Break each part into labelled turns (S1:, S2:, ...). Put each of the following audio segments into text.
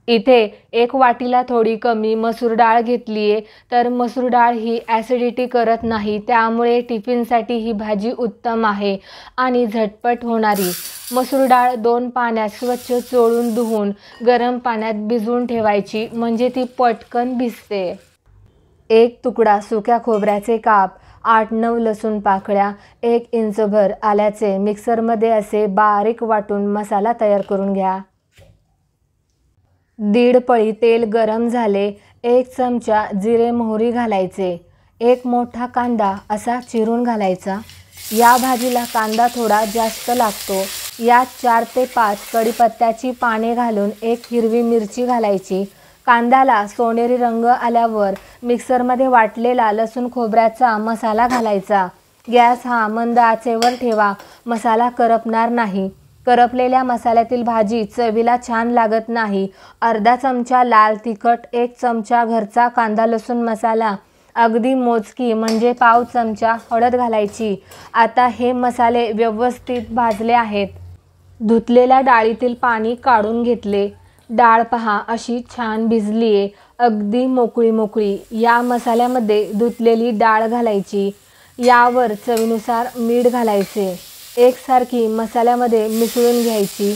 S1: इथे एक वाटीला थोडी कमी मसूर डाळ घेतली आहे। तर मसूर डाळ ही ॲसिडिटी करत नाही, त्यामुळे टिफिनसाठी ही भाजी उत्तम आहे आणि झटपट होणारी। मसूर डाळ 2 पाण्यात स्वच्छ चोळून धुवून गरम पाण्यात भिजवून ठेवायची, म्हणजे ती पटकन भिजते। 1 तुकडा सुक्या खोबऱ्याचे काप, 8-9 लसूण पाकळ्या, 1 इंचभर आल्याचे मिक्सरमध्ये असे बारीक वाटून मसाला तयार करून घ्या। 1.5 पळी तेल गरम झाले, 1 चमचा जिरे मोहरी घालायचे, 1 मोठा कांदा असा चिरून घालायचा। या भाजीला कांदा थोडा जास्त लागतो। यात 4 ते 5 कढीपत्त्याची पाने घालून 1 हिरवी मिरची घालायची। कांद्याला सोनेरी रंग आल्यावर मिक्सरमध्ये वाटलेला लसूण खोबऱ्याचा मसाला घालायचा। गॅस हा मंद आचेवर ठेवा, मसाला करपणार नाही। करपलेल्या मसाल्यातील भाजी चवीला छान लागत नाही। अर्धा चमचा लाल तिखट, 1 चमचा घरचा कांदा लसूण मसाला, अगदी मोजकी म्हणजे पाव चमचा हळद घालायची। आता हे मसाले व्यवस्थित भाजले आहेत। धुतलेल्या डाळीतील पाणी काढून घेतले। डाळ पहा अशी छान भिजली आहे, अगदी मोकळी मोकळी। या मसाल्यामध्ये धुतलेली डाळ घालायची। यावर चवीनुसार मीठ घालायचे। एकसारखी मसाल्यामध्ये मिसळून घ्यायची।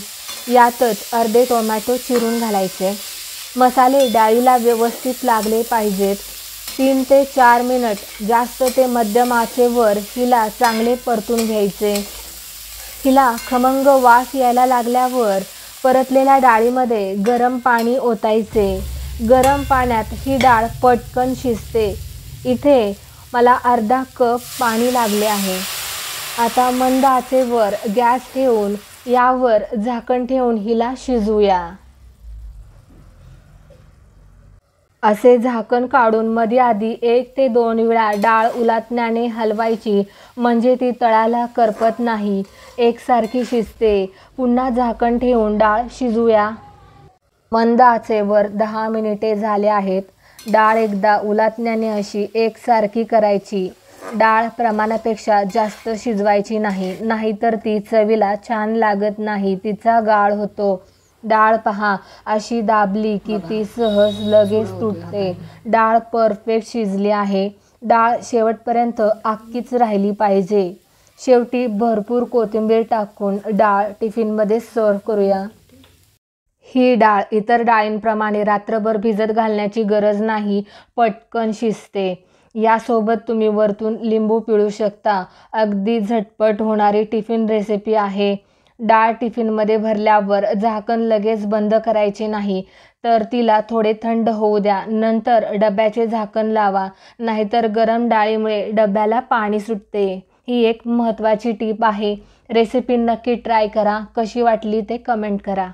S1: यातच अर्धे टोमॅटो चिरून घालायचे। मसाले डाळीला व्यवस्थित लागले पाहिजेत। 3 ते 4 मिनिट जास्त ते मध्यम आचेवर हिला चांगले परतून घ्यायचे। हिला खमंग वास यायला लागल्यावर परतलेल्या डाळीमध्ये गरम पाणी ओतायचे। गरम पाण्यात ही डाळ पटकन शिजते। इथे मला अर्धा कप पाणी लागले आहे। आता मंद आचेवर गॅस ठेवून यावर झाकण ठेवून हिला शिजवूया। असे झाकण काढून मध्ये आधी 1 ते 2 वेळा डाळ उलटण्याने हलवायची, म्हणजे ती तळाला करपत नाही, एकसारखी शिजते। पुन्हा झाकण ठेवून डाळ शिजवूया। मंद आचेवर 10 मिनिटे झाले आहेत। डाळ एकदा उलटण्याने अशी एकसारखी करायची। डाळ प्रमाणापेक्षा जास्त शिजवायची नाही, नाहीतर ती चवीला छान लागत नाही, तिचा गाळ होतो। डाळ पहा अशी दाबली की ती सहज लगेच तुटते। डाळ परफेक्ट शिजली आहे। डाळ शेवटपर्यंत अख्खीच राहिली पाहिजे। शेवटी भरपूर कोथिंबीर टाकून डाळ टिफिनमध्ये सर्व्ह करूया। ही डाळ इतर डाळींप्रमाणे रात्रभर भिजत घालण्याची गरज नाही, पटकन शिजते। यासोबत तुम्ही वरतून लिंबू पिळू शकता। अगदी झटपट होणारी टिफिन रेसिपी आहे। डाळ टिफिनमध्ये भरल्यावर झाकण लगेच बंद करायचे नाही, तर तिला थोडे थंड होऊ द्या। नंतर डब्याचे झाकण लावा, नाहीतर गरम डाळीमुळे डब्याला पाणी सुटते। ही एक महत्त्वाची टीप आहे। रेसिपी नक्की ट्राय करा। कशी वाटली ते कमेंट करा।